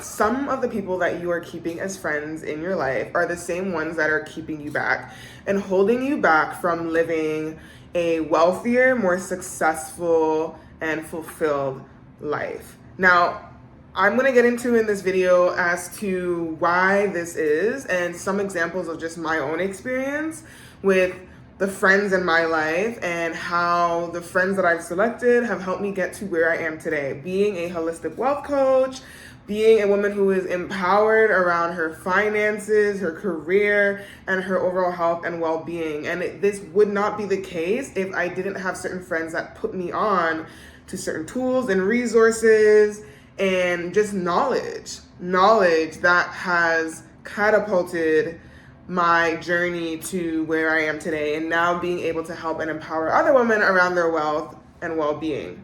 some of the people that you are keeping as friends in your life are the same ones that are keeping you back and holding you back from living a wealthier, more successful, and fulfilled life. Now, I'm going to get into in this video as to why this is and some examples of just my own experience with the friends in my life and how the friends that I've selected have helped me get to where I am today. Being a holistic wealth coach, being a woman who is empowered around her finances, her career, and her overall health and well-being. And this would not be the case if I didn't have certain friends that put me on to certain tools and resources and just knowledge that has catapulted my journey to where I am today, and now being able to help and empower other women around their wealth and well-being.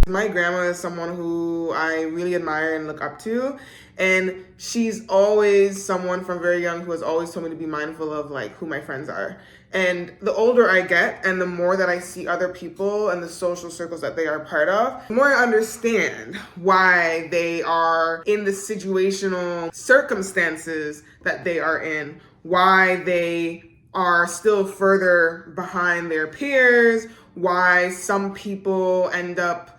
My grandma is someone who I really admire and look up to, and she's always someone from very young who has always told me to be mindful of like who my friends are. And the older I get and the more that I see other people and the social circles that they are part of, the more I understand why they are in the situational circumstances that they are in, why they are still further behind their peers, why some people end up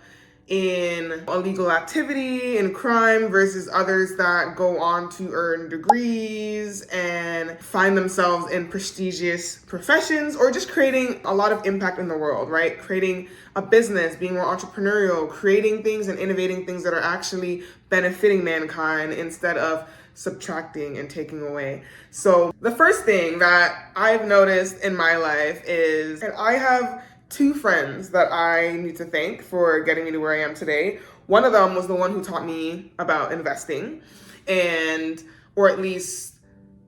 in illegal activity and crime versus others that go on to earn degrees and find themselves in prestigious professions or just creating a lot of impact in the world, right? Creating a business, being more entrepreneurial, creating things and innovating things that are actually benefiting mankind instead of subtracting and taking away. So the first thing that I've noticed in my life is, and I have two friends that I need to thank for getting me to where I am today. One of them was the one who taught me about investing or at least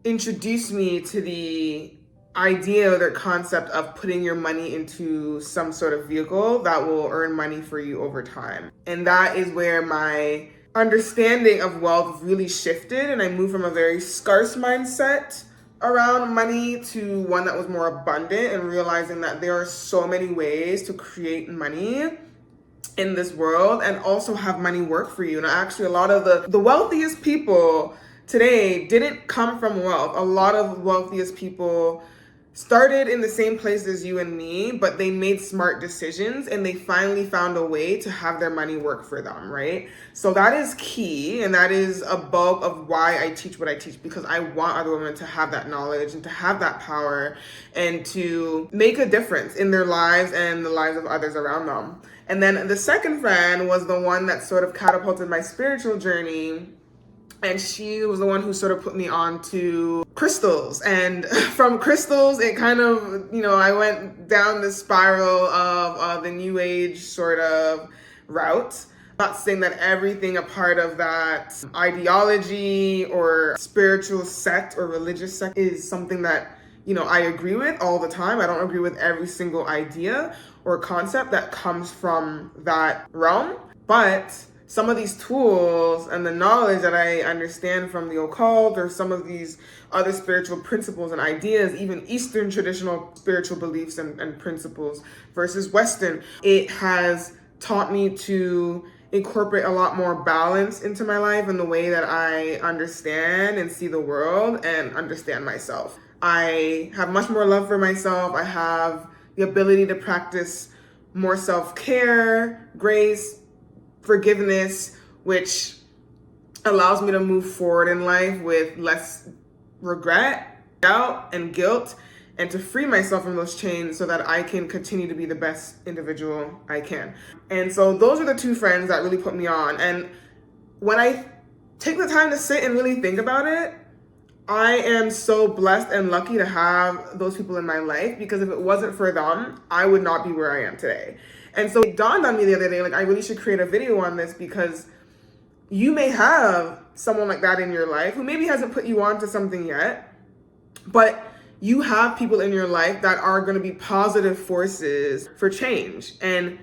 introduced me to the idea or the concept of putting your money into some sort of vehicle that will earn money for you over time. And that is where my understanding of wealth really shifted, and I moved from a very scarce mindset around money to one that was more abundant, and realizing that there are so many ways to create money in this world and also have money work for you. And actually, a lot of the wealthiest people today didn't come from wealth. A lot of wealthiest people started in the same place as you and me, but they made smart decisions and they finally found a way to have their money work for them, right? So that is key, and that is a bulk of why I teach what I teach, because I want other women to have that knowledge and to have that power and to make a difference in their lives and the lives of others around them. And then the second friend was the one that sort of catapulted my spiritual journey. And she was the one who sort of put me on to crystals. And from crystals, it kind of, I went down this spiral of the new age sort of route. Not saying that everything a part of that ideology or spiritual sect or religious sect is something that, I agree with all the time. I don't agree with every single idea or concept that comes from that realm. But some of these tools and the knowledge that I understand from the occult or some of these other spiritual principles and ideas, even Eastern traditional spiritual beliefs and principles versus Western, it has taught me to incorporate a lot more balance into my life and the way that I understand and see the world and understand myself. I have much more love for myself. I have the ability to practice more self-care, grace, forgiveness, which allows me to move forward in life with less regret, doubt, and guilt, and to free myself from those chains so that I can continue to be the best individual I can. And so those are the two friends that really put me on. And when I take the time to sit and really think about it, I am so blessed and lucky to have those people in my life, because if it wasn't for them, I would not be where I am today. And so it dawned on me the other day, I really should create a video on this, because you may have someone like that in your life who maybe hasn't put you on to something yet, but you have people in your life that are going to be positive forces for change and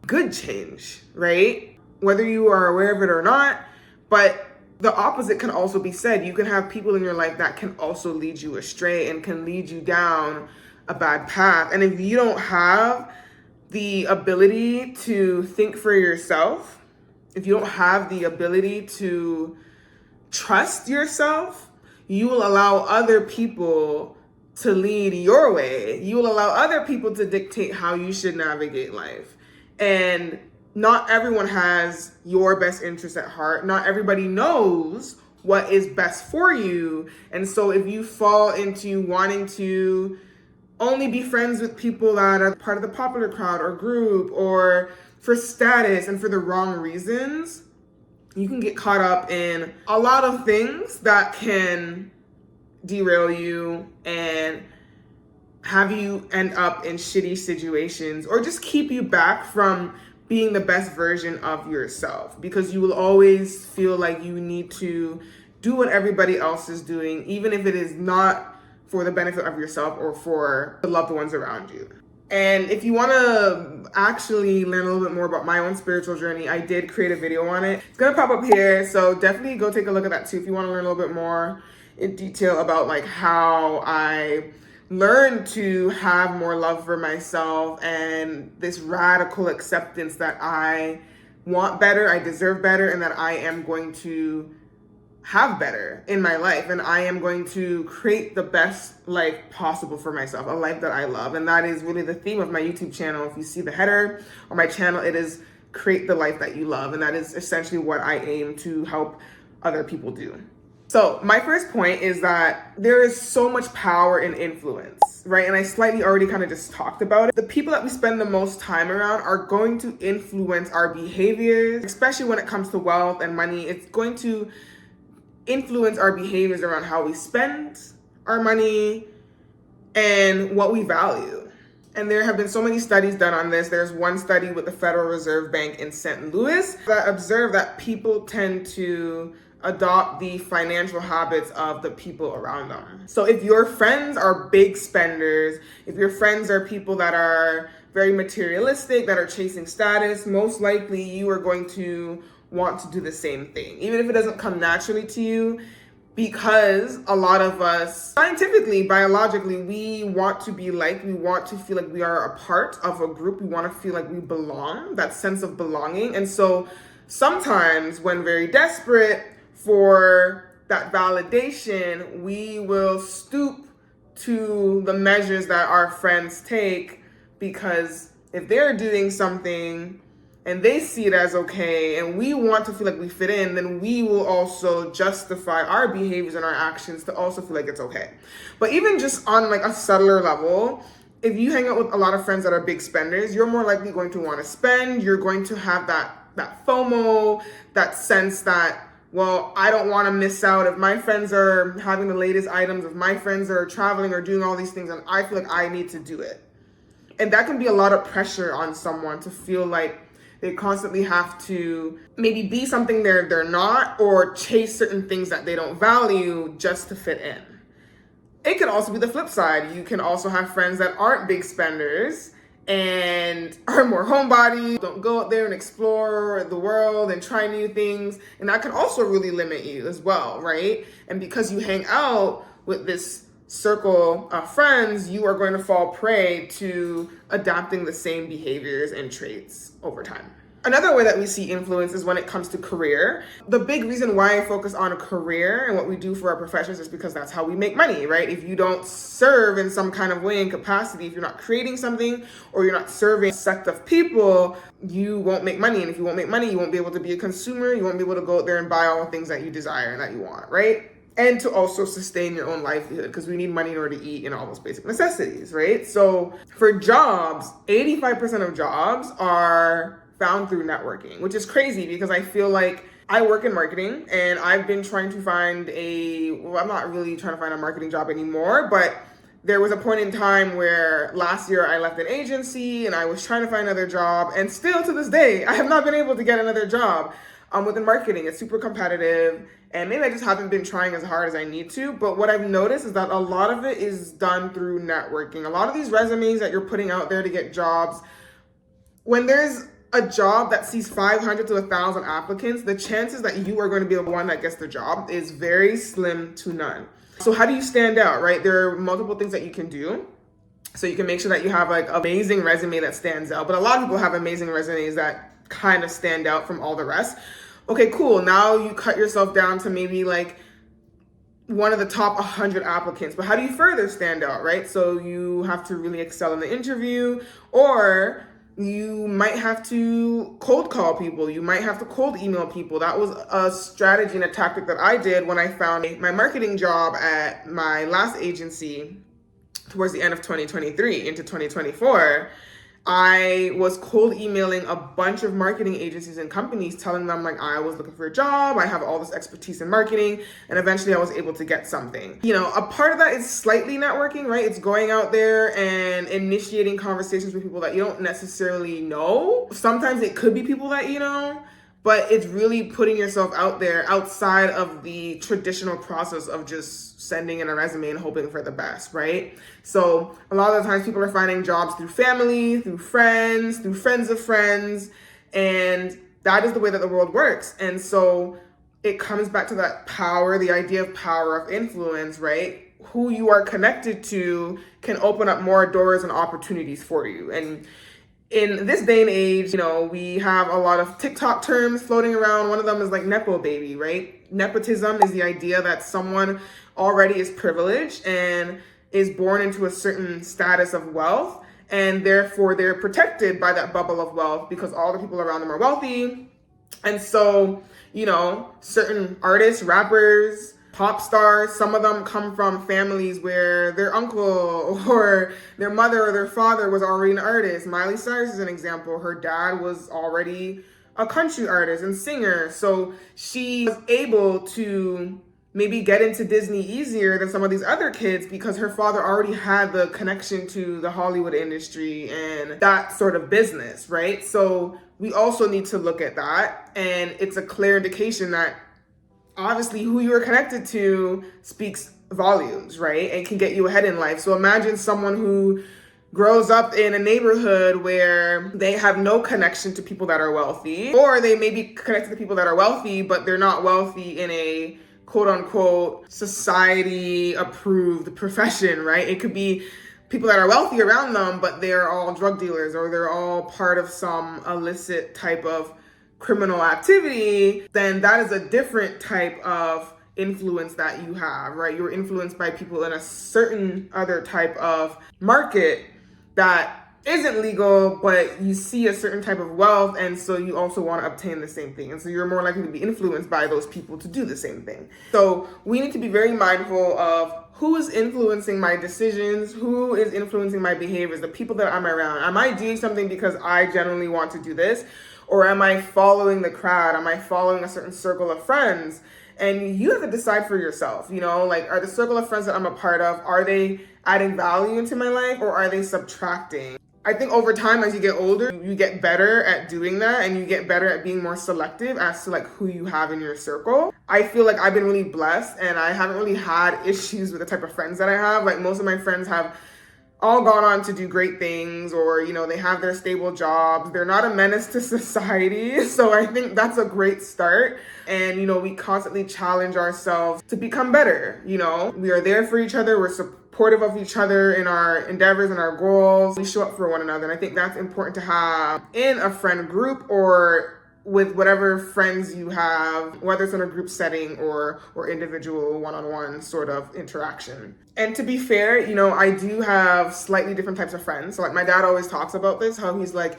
good change, right? Whether you are aware of it or not, but the opposite can also be said. You can have people in your life that can also lead you astray and can lead you down a bad path. And if you don't have the ability to think for yourself if you don't have the ability to trust yourself, you will allow other people to lead your way. You will allow other people to dictate how you should navigate life. And not everyone has your best interest at heart. Not everybody knows what is best for you. And so if you fall into wanting to only be friends with people that are part of the popular crowd or group or for status and for the wrong reasons, you can get caught up in a lot of things that can derail you and have you end up in shitty situations or just keep you back from being the best version of yourself, because you will always feel like you need to do what everybody else is doing, even if it is not for the benefit of yourself or for the loved ones around you. And if you want to actually learn a little bit more about my own spiritual journey, I did create a video on it. It's going to pop up here, so definitely go take a look at that too if you want to learn a little bit more in detail about like how I learned to have more love for myself and this radical acceptance that I want better, I deserve better, and that I am going to have better in my life, and I am going to create the best life possible for myself, a life that I love. And that is really the theme of my YouTube channel. If you see the header on my channel, it is create the life that you love, and that is essentially what I aim to help other people do. So my first point is that there is so much power in influence, right? And I slightly already kind of just talked about it. The people that we spend the most time around are going to influence our behaviors, especially when it comes to wealth and money. It's going to influence our behaviors around how we spend our money and what we value. And there have been so many studies done on this. There's one study with the Federal Reserve Bank in St. Louis that observed that people tend to adopt the financial habits of the people around them. So if your friends are big spenders, if your friends are people that are very materialistic, that are chasing status, most likely you are going to want to do the same thing, even if it doesn't come naturally to you, because a lot of us, scientifically, biologically, we want to be liked, we want to feel like we are a part of a group, we want to feel like we belong, that sense of belonging. And so sometimes when very desperate for that validation, we will stoop to the measures that our friends take, because if they're doing something and they see it as okay, and we want to feel like we fit in, then we will also justify our behaviors and our actions to also feel like it's okay. But even just on like a subtler level, if you hang out with a lot of friends that are big spenders, you're more likely going to want to spend. You're going to have that FOMO, that sense that, well, I don't want to miss out. If my friends are having the latest items, if my friends are traveling or doing all these things, and I feel like I need to do it. And that can be a lot of pressure on someone to feel like they constantly have to maybe be something they're not, or chase certain things that they don't value just to fit in. It could also be the flip side. You can also have friends that aren't big spenders and are more homebody, don't go out there and explore the world and try new things. And that can also really limit you as well, right? And because you hang out with this circle of friends, you are going to fall prey to adopting the same behaviors and traits over time. Another way that we see influence is when it comes to career. The big reason why I focus on a career and what we do for our professions is because that's how we make money, right? If you don't serve in some kind of way and capacity, if you're not creating something or you're not serving a sect of people, you won't make money. And if you won't make money, you won't be able to be a consumer. You won't be able to go out there and buy all the things that you desire and that you want, right? And to also sustain your own livelihood, because we need money in order to eat and all those basic necessities, right? So for jobs, 85% of jobs are found through networking, which is crazy because I feel like I work in marketing and I've been trying to find I'm not really trying to find a marketing job anymore, but there was a point in time where last year I left an agency and I was trying to find another job, and still to this day, I have not been able to get another job within marketing. It's super competitive, and maybe I just haven't been trying as hard as I need to. But what I've noticed is that a lot of it is done through networking. A lot of these resumes that you're putting out there to get jobs, when there's a job that sees 500 to 1,000 applicants, the chances that you are going to be the one that gets the job is very slim to none. So how do you stand out, right? There are multiple things that you can do. So you can make sure that you have like an amazing resume that stands out. But a lot of people have amazing resumes that kind of stand out from all the rest. Okay, cool. Now you cut yourself down to maybe like one of the top 100 applicants, but how do you further stand out, right? So you have to really excel in the interview, or you might have to cold call people. You might have to cold email people. That was a strategy and a tactic that I did when I found my marketing job at my last agency towards the end of 2023 into 2024. I was cold emailing a bunch of marketing agencies and companies telling them like I was looking for a job, I have all this expertise in marketing, and eventually I was able to get something. You know, a part of that is slightly networking, right? It's going out there and initiating conversations with people that you don't necessarily know. Sometimes it could be people that you know, but it's really putting yourself out there outside of the traditional process of just sending in a resume and hoping for the best, right? So a lot of the times people are finding jobs through family, through friends of friends, and that is the way that the world works. And so it comes back to that power, the idea of power of influence, right? Who you are connected to can open up more doors and opportunities for you. And in this day and age, you know, we have a lot of TikTok terms floating around. One of them is like Nepo baby, right? Nepotism is the idea that someone already is privileged and is born into a certain status of wealth, and therefore they're protected by that bubble of wealth because all the people around them are wealthy. And so, you know, certain artists, rappers, pop stars, some of them come from families where their uncle or their mother or their father was already an artist. Miley Cyrus is an example. Her dad was already a country artist and singer. So she was able to maybe get into Disney easier than some of these other kids because her father already had the connection to the Hollywood industry and that sort of business, right? So we also need to look at that. And it's a clear indication that obviously who you are connected to speaks volumes, right? And can get you ahead in life. So imagine someone who grows up in a neighborhood where they have no connection to people that are wealthy, or they may be connected to people that are wealthy, but they're not wealthy in a quote unquote society approved profession, right? It could be people that are wealthy around them, but they're all drug dealers or they're all part of some illicit type of criminal activity. Then that is a different type of influence that you have, right? You're influenced by people in a certain other type of market that isn't legal, but you see a certain type of wealth, and so you also want to obtain the same thing. And so you're more likely to be influenced by those people to do the same thing. So we need to be very mindful of who is influencing my decisions, who is influencing my behaviors, the people that I'm around. Am I doing something because I genuinely want to do this? Or am I following the crowd? Am I following a certain circle of friends? And you have to decide for yourself, you know, like, are the circle of friends that I'm a part of, are they adding value into my life or are they subtracting? I think over time, as you get older, you get better at doing that and you get better at being more selective as to like who you have in your circle. I feel like I've been really blessed and I haven't really had issues with the type of friends that I have. Like most of my friends have all gone on to do great things, or, you know, they have their stable jobs. They're not a menace to society. So I think that's a great start. And, you know, we constantly challenge ourselves to become better. You know, we are there for each other. We're supportive of each other in our endeavors and our goals. We show up for one another. And I think that's important to have in a friend group or with whatever friends you have, whether it's in a group setting or individual one-on-one sort of interaction. And to be fair, you know, I do have slightly different types of friends. So like my dad always talks about this, how he's like,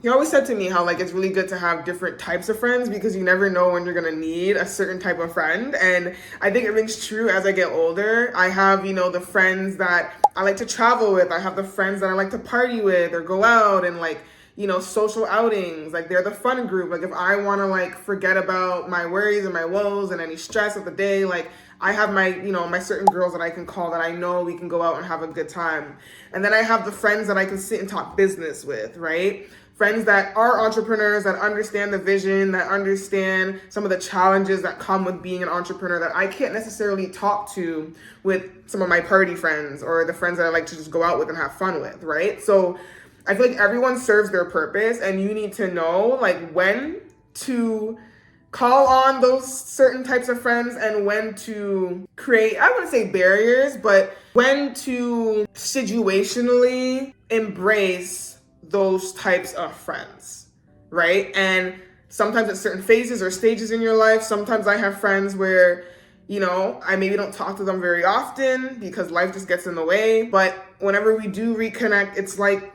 he always said to me how like it's really good to have different types of friends because you never know when you're gonna need a certain type of friend. And I think it rings true as I get older. I have, you know, the friends that I like to travel with. I have the friends that I like to party with or go out and like, you know, social outings. Like they're the fun group. Like if I want to like forget about my worries and my woes and any stress of the day, like I have my, you know, my certain girls that I can call that I know we can go out and have a good time. And then I have the friends that I can sit and talk business with, right? Friends that are entrepreneurs, that understand the vision, that understand some of the challenges that come with being an entrepreneur that I can't necessarily talk to with some of my party friends or the friends that I like to just go out with and have fun with, right? So I feel like everyone serves their purpose and you need to know like when to call on those certain types of friends and when to create, I wouldn't say barriers, but when to situationally embrace those types of friends. right? And sometimes at certain phases or stages in your life, sometimes I have friends where, I maybe don't talk to them very often because life just gets in the way. But whenever we do reconnect, it's like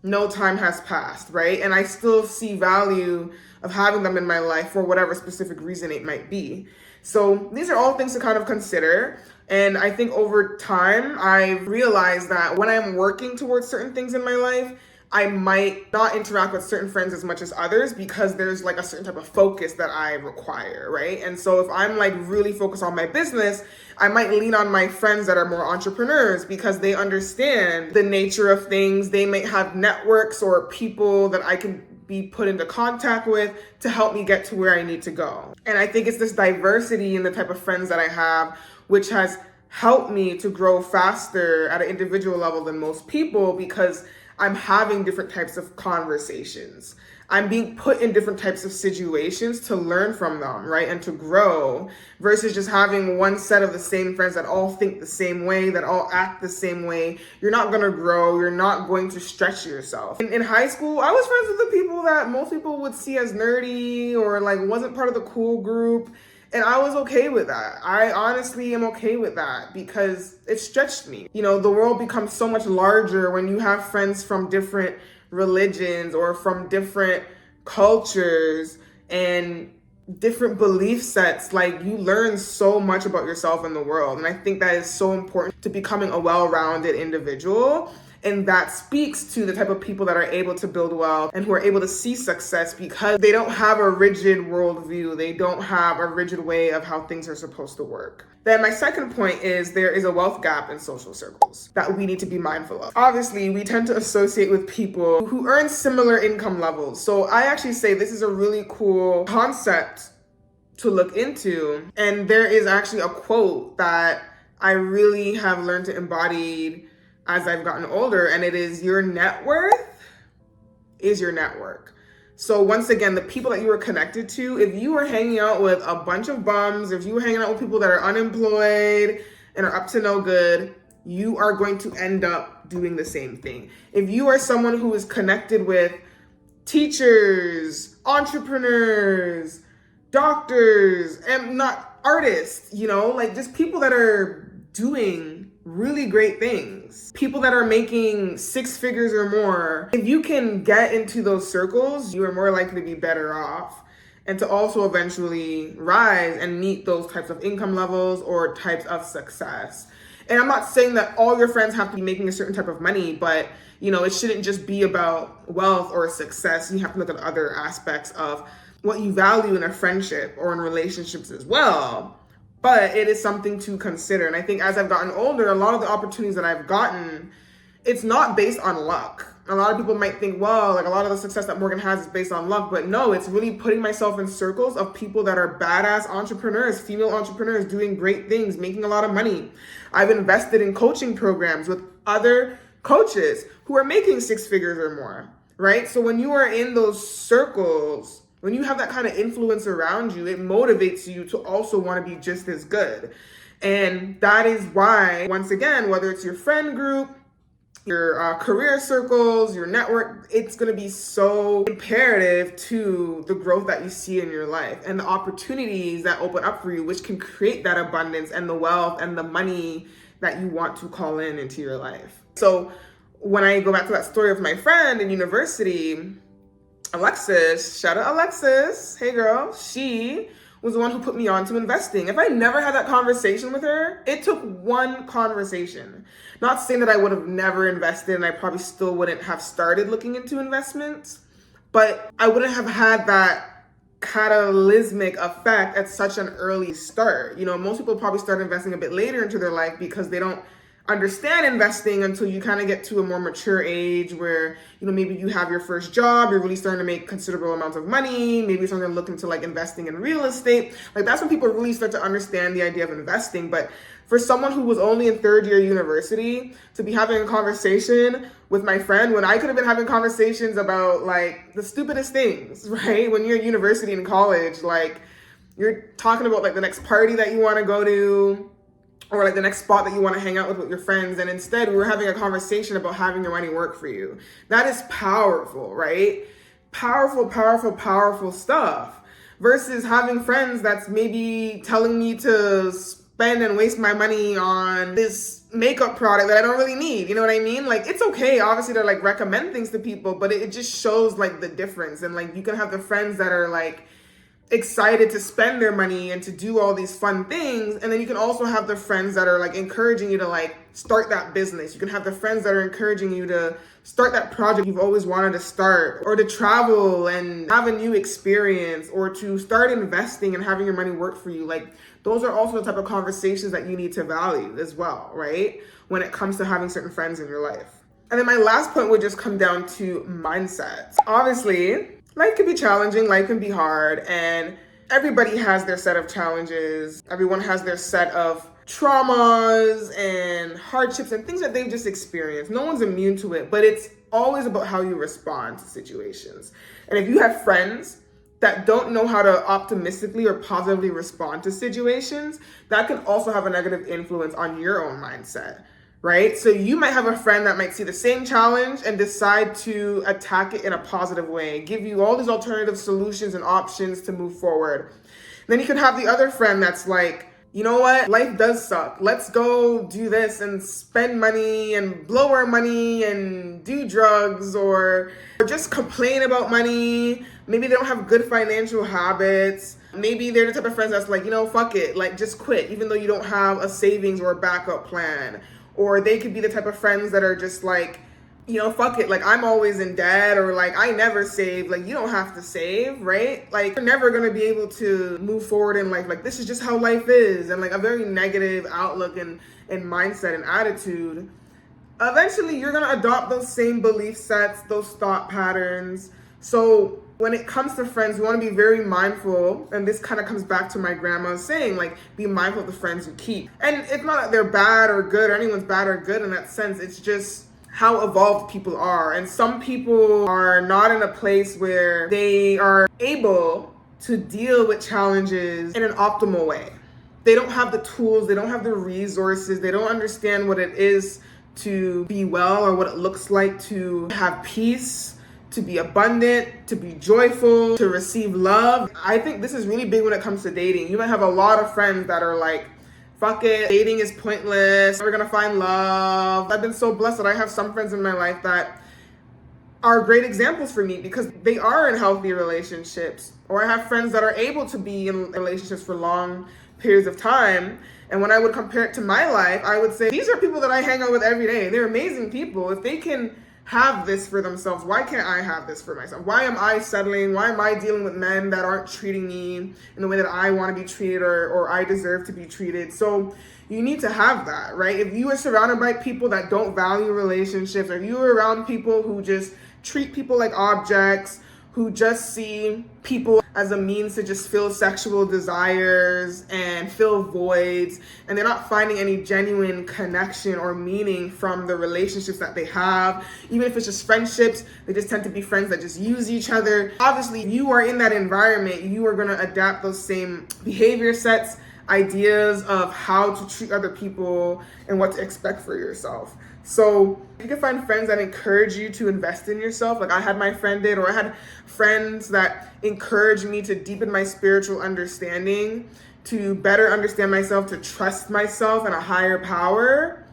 no time has passed, right? And I still see value of having them in my life for whatever specific reason it might be. So these are all things to kind of consider. And I think over time, I've realized that when I'm working towards certain things in my life, I might not interact with certain friends as much as others because there's like a certain type of focus that I require, right? And so if I'm like really focused on my business, I might lean on my friends that are more entrepreneurs because they understand the nature of things. They may have networks or people that I can be put into contact with to help me get to where I need to go. And I think it's this diversity in the type of friends that I have, which has helped me to grow faster at an individual level than most people because I'm having different types of conversations. I'm being put in different types of situations to learn from them, right? And to grow versus just having one set of the same friends that all think the same way, that all act the same way. You're not going to grow. You're not going to stretch yourself. In high school, I was friends with the people that most people would see as nerdy or like wasn't part of the cool group. And I was okay with that. I honestly am okay with that because it stretched me. The world becomes so much larger when you have friends from different religions or from different cultures and different belief sets. Like you learn so much about yourself and the world. And I think that is so important to becoming a well-rounded individual. And that speaks to the type of people that are able to build wealth and who are able to see success because they don't have a rigid worldview. They don't have a rigid way of how things are supposed to work. Then my second point is there is a wealth gap in social circles that we need to be mindful of. Obviously, we tend to associate with people who earn similar income levels. So I actually say this is a really cool concept to look into. And there is actually a quote that I really have learned to embody as I've gotten older, and it is your net worth is your network. So once again, the people that you are connected to, if you are hanging out with a bunch of bums, if you are hanging out with people that are unemployed and are up to no good, you are going to end up doing the same thing. If you are someone who is connected with teachers, entrepreneurs, doctors, and not artists, like just people that are doing really great things, people that are making 6 figures or more. If you can get into those circles, you are more likely to be better off and to also eventually rise and meet those types of income levels or types of success. And I'm not saying that all your friends have to be making a certain type of money, but it shouldn't just be about wealth or success. You have to look at other aspects of what you value in a friendship or in relationships as well. But it is something to consider. And I think as I've gotten older, a lot of the opportunities that I've gotten, it's not based on luck. A lot of people might think, well, like a lot of the success that Morgan has is based on luck. But no, it's really putting myself in circles of people that are badass entrepreneurs, female entrepreneurs doing great things, making a lot of money. I've invested in coaching programs with other coaches who are making 6 figures or more, right? So when you are in those circles, when you have that kind of influence around you, it motivates you to also want to be just as good. And that is why, once again, whether it's your friend group, your career circles, your network, it's going to be so imperative to the growth that you see in your life and the opportunities that open up for you, which can create that abundance and the wealth and the money that you want to call in into your life. So when I go back to that story of my friend in university, Alexis, shout out Alexis, hey girl, she was the one who put me on to investing. If I never had that conversation with her, it took one conversation. Not saying that I would have never invested and I probably still wouldn't have started looking into investments, but I wouldn't have had that catalytic effect at such an early start. Most people probably start investing a bit later into their life because they don't understand investing until you kind of get to a more mature age where, maybe you have your first job, you're really starting to make considerable amounts of money, maybe you're starting to look into like investing in real estate. Like that's when people really start to understand the idea of investing. But for someone who was only in 3rd year university to be having a conversation with my friend when I could have been having conversations about like the stupidest things, right? When you're in university and college, like you're talking about like the next party that you want to go to, or like the next spot that you want to hang out with your friends. And instead we were having a conversation about having your money work for you. That is powerful, right? powerful, powerful, powerful stuff versus having friends that's maybe telling me to spend and waste my money on this makeup product that I don't really need. You know what I mean? Like, it's okay, obviously, to like recommend things to people, but it just shows like the difference. And like, you can have the friends that are like excited to spend their money and to do all these fun things, and then you can also have the friends that are like encouraging you to like start that business. You can have the friends that are encouraging you to start that project you've always wanted to start, or to travel and have a new experience, or to start investing and having your money work for you. Like, those are also the type of conversations that you need to value as well, right, when it comes to having certain friends in your life. And then my last point would just come down to mindset. Obviously, life can be challenging, life can be hard, and everybody has their set of challenges. Everyone has their set of traumas and hardships and things that they've just experienced. No one's immune to it, but it's always about how you respond to situations. And if you have friends that don't know how to optimistically or positively respond to situations, that can also have a negative influence on your own mindset. Right? So you might have a friend that might see the same challenge and decide to attack it in a positive way, give you all these alternative solutions and options to move forward. Then you can have the other friend that's like, you know what? Life does suck. Let's go do this and spend money and blow our money and do drugs, or just complain about money. Maybe they don't have good financial habits. Maybe they're the type of friends that's like, you know, fuck it, like just quit, even though you don't have a savings or a backup plan. Or they could be the type of friends that are just like, you know, fuck it, like I'm always in debt, or like I never save. Like, you don't have to save, right? Like, you're never gonna be able to move forward in life. Like, this is just how life is. And like a very negative outlook and mindset and attitude. Eventually, you're gonna adopt those same belief sets, those thought patterns. So when it comes to friends, we want to be very mindful, and this kind of comes back to my grandma's saying, like, be mindful of the friends you keep. And it's not that they're bad or good, or anyone's bad or good in that sense. It's just how evolved people are. And some people are not in a place where they are able to deal with challenges in an optimal way. They don't have the tools, they don't have the resources, they don't understand what it is to be well, or what it looks like to have peace, to be abundant, to be joyful, to receive love. I think this is really big when it comes to dating. You might have a lot of friends that are like, fuck it, dating is pointless, we're gonna find love. I've been so blessed that I have some friends in my life that are great examples for me because they are in healthy relationships. Or I have friends that are able to be in relationships for long periods of time. And when I would compare it to my life, I would say, these are people that I hang out with every day. They're amazing people. If they can have this for themselves, why can't I have this for myself? Why am I settling? Why am I dealing with men that aren't treating me in the way that I want to be treated, or I deserve to be treated? So you need to have that, right? If you are surrounded by people that don't value relationships, or if you're around people who just treat people like objects, who just see people as a means to just fill sexual desires and fill voids, and they're not finding any genuine connection or meaning from the relationships that they have. Even if it's just friendships, they just tend to be friends that just use each other. Obviously, if you are in that environment, you are going to adapt those same behavior sets, ideas of how to treat other people, and what to expect for yourself. So you can find friends that encourage you to invest in yourself, like I had my friend did, or I had friends that encouraged me to deepen my spiritual understanding, to better understand myself, to trust myself and a higher power,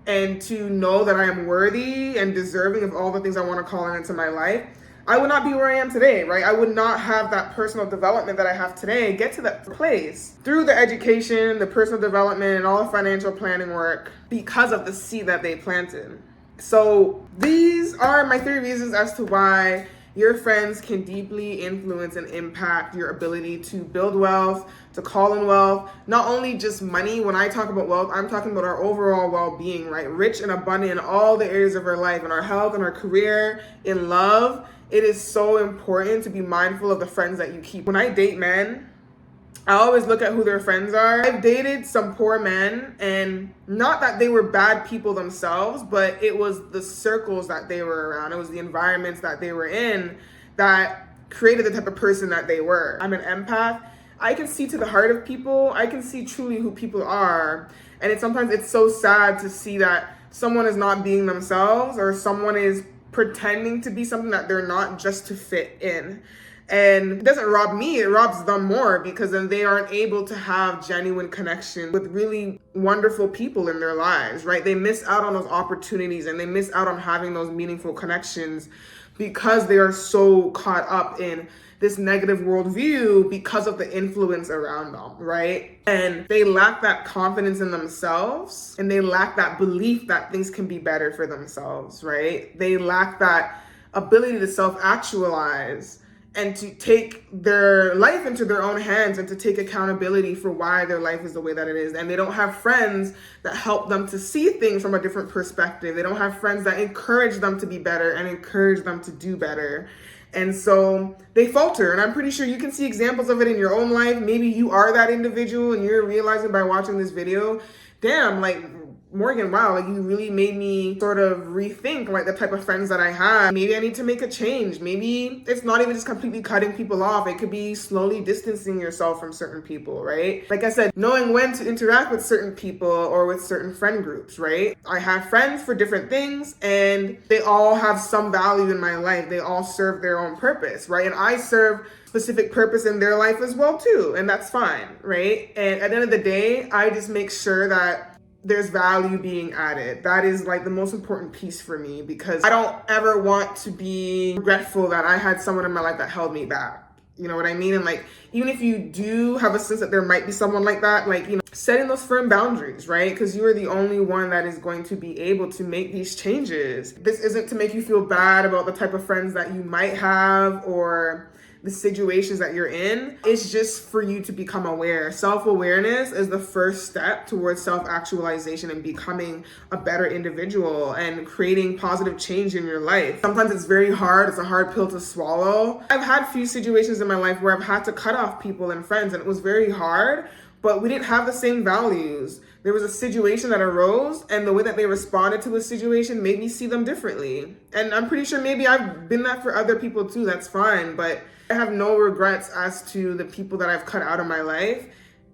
and to know that I am worthy and deserving of all the things I want to call into my life. I would not be where I am today, right? I would not have that personal development that I have today, get to that place through the education, the personal development, and all the financial planning work because of the seed that they planted. So these are my 3 reasons as to why your friends can deeply influence and impact your ability to build wealth, to call in wealth, not only just money. When I talk about wealth, I'm talking about our overall well-being, right? Rich and abundant in all the areas of our life, in our health, in our career, in love. It is so important to be mindful of the friends that you keep. When I date men, I always look at who their friends are. I've dated some poor men, and not that they were bad people themselves, but it was the circles that they were around. It was the environments that they were in that created the type of person that they were. I'm an empath. I can see to the heart of people. I can see truly who people are. And sometimes it's so sad to see that someone is not being themselves, or someone is pretending to be something that they're not just to fit in. And it doesn't rob me, it robs them more, because then they aren't able to have genuine connection with really wonderful people in their lives, right? They miss out on those opportunities and they miss out on having those meaningful connections because they are so caught up in this negative worldview because of the influence around them, right? And they lack that confidence in themselves, and they lack that belief that things can be better for themselves, right? They lack that ability to self-actualize and to take their life into their own hands and to take accountability for why their life is the way that it is. And they don't have friends that help them to see things from a different perspective. They don't have friends that encourage them to be better and encourage them to do better. And so they falter. And I'm pretty sure you can see examples of it in your own life. Maybe you are that individual and you're realizing by watching this video, damn, like, Morgan, wow, like you really made me sort of rethink like the type of friends that I have. Maybe I need to make a change. Maybe it's not even just completely cutting people off. It could be slowly distancing yourself from certain people, right? Like I said, knowing when to interact with certain people or with certain friend groups, right? I have friends for different things and they all have some value in my life. They all serve their own purpose, right? And I serve specific purpose in their life as well too, and that's fine, right? And at the end of the day, I just make sure that there's value being added. That is like the most important piece for me, because I don't ever want to be regretful that I had someone in my life that held me back. You know what I mean? And like, even if you do have a sense that there might be someone like that, like, you know, setting those firm boundaries, right? Because you are the only one that is going to be able to make these changes. This isn't to make you feel bad about the type of friends that you might have or the situations that you're in. It's just for you to become aware. Self-awareness is the first step towards self-actualization and becoming a better individual and creating positive change in your life. Sometimes it's very hard. It's a hard pill to swallow. I've had few situations in my life where I've had to cut off people and friends, and it was very hard, but we didn't have the same values. There was a situation that arose, and the way that they responded to a situation made me see them differently. And I'm pretty sure maybe I've been that for other people too. That's fine, but I have no regrets as to the people that I've cut out of my life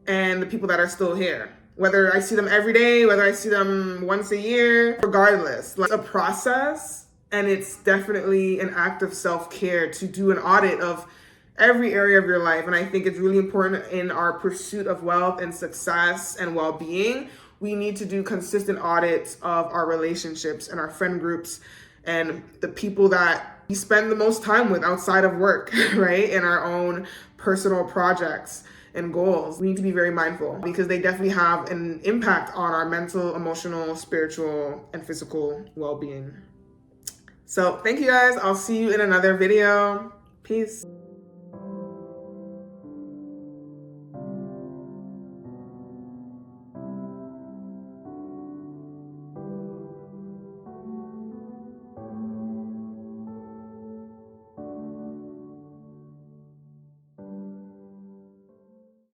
and the people that are still here. Whether I see them every day, whether I see them once a year, regardless. Like, it's a process, and it's definitely an act of self-care to do an audit of every area of your life. And I think it's really important in our pursuit of wealth and success and well-being. We need to do consistent audits of our relationships and our friend groups and the people that we spend the most time with outside of work, right? In our own personal projects and goals. We need to be very mindful because they definitely have an impact on our mental, emotional, spiritual, and physical well-being. So thank you guys. I'll see you in another video. Peace.